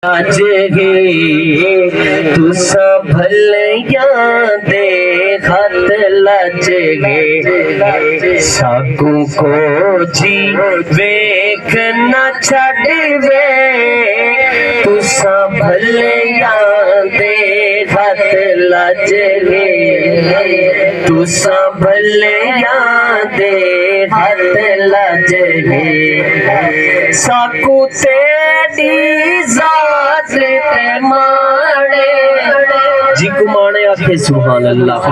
लजगे तुसा भलिया दे खत लजगे साकू को जी वेख न छड़वे तुसा भलिया दे खत लजगे तुसा भलिया दे खत लजगे साकू तेरी जात ते माणे जी को माणे आखे सुभान अल्लाह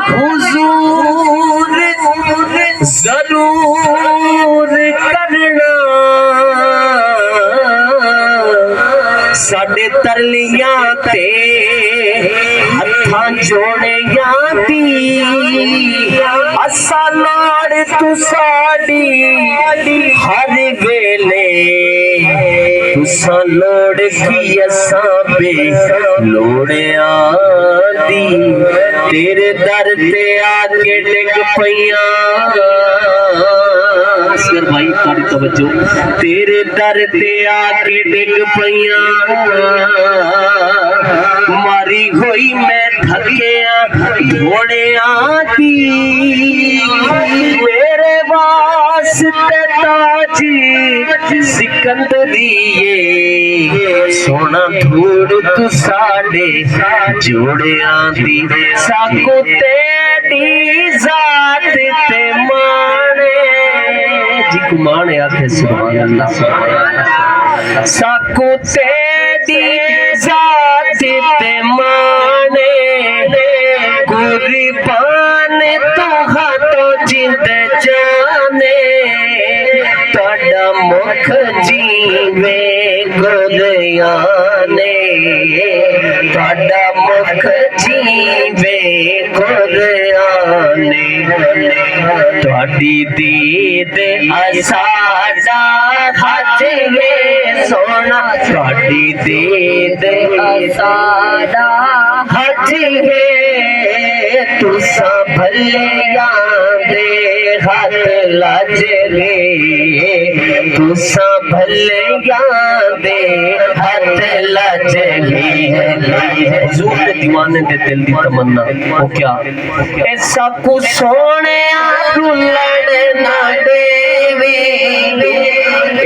हुजूर जरूर करना साडे तरलियां ते हत्थां जोड़ियां दी असा लाड़ तू साडी हर वेले तुसा लोड़ की असा बे लोड़िया दी तेरे दर ते आके डिग पईयां असगर भाई ताड़ी तवज्जो तेरे दर ते आके डिग पईयां मारी होई मैं थकिया घोड़िया दी मेरे वास्ते ताजी सिकंदरिए सोना धूड़ तू साडे जोड़िया दी साकू तेरी जात ते माने जी को माने आखे सुभान अल्लाह साकू तेरी जात ते माने कुर्बान तू हाथों जिंद जाने तोड़ा मुख जीवे गुरयाने तोड़ा मुख जीवे गुरयाने तोड़ी दीद असादा हज वे सोना तोड़ी दीद असादा हज वे तुसा भलिया दे हाथ लजगे तुसा भलिया दे हाथ लजगे हुजूर दे दीवाने दे दिल दी तमन्ना ओ क्या ऐसा को सोने रुलण ना देवी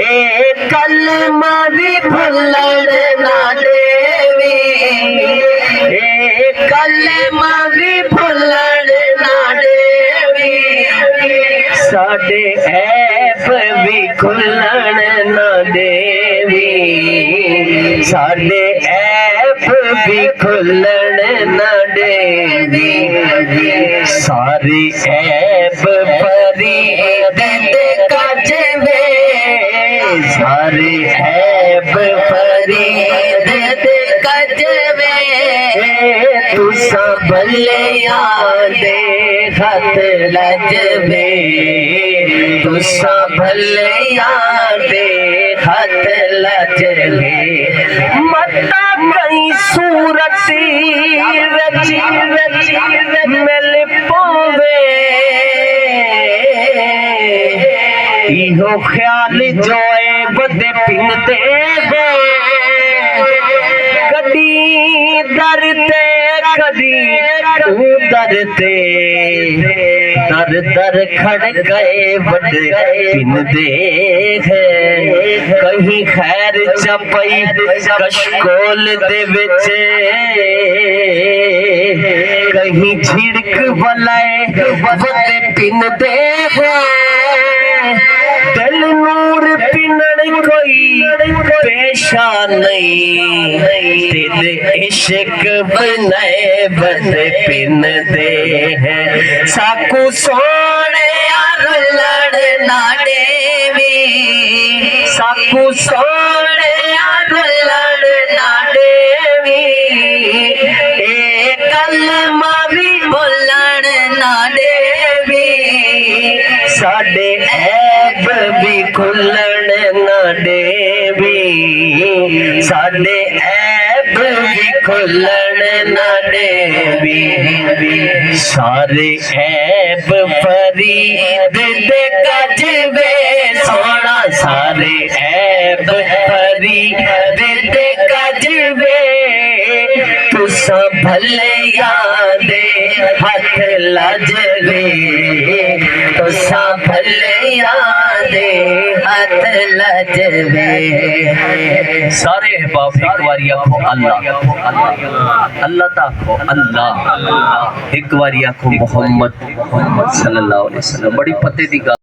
ए कलमा भी भुलण ना देवी ए कलमा भी भुलण ना देवी साडे ऐब भी खुलण ना देवी साडे ऐब भी खुलण ना देवी सारे ऐब परी दंद कजवे सारे ऐब परी दंद कजवे तुसा भलिया दे खत लजवे तुसा भलिया दे खत लजवे मता कई सूरती रची रची मिल पोवे इहो ख्याल जोए बदे पिंदे कदी दर ते कदी दर ते दर दर खड़ गए बड़ पिंदे हैं कहीं खैर चपई कशकोल दे विच कहीं झिड़क वलाए बदे पिंदे हैं दिल नूर पिनड़ कोई पेशा नहीं तेरे इश्क बनाए बदे पिन दे हैं साकू सोने रुलण ना देवी साकू सोने रुलण ना देवी ए कलमा भी भुलण ना देवी साडे ऐब भी खुलण ना देवी साडे ऐब भी खुलण ना देवी सारे ऐब परी दे कजवे सोना सारे ऐब परी वारी विद कजवे तुसा भले यादे हथ लजवे तुसा भले यादे हथ लजवे। सारे अहबाब एक बारी आखो अल्लाह अल्लाह ताको अल्लाह, एक बारी आखो मोहम्मद सल्लल्लाहु अलैहि वसल्लम। बड़ी पते दी गल।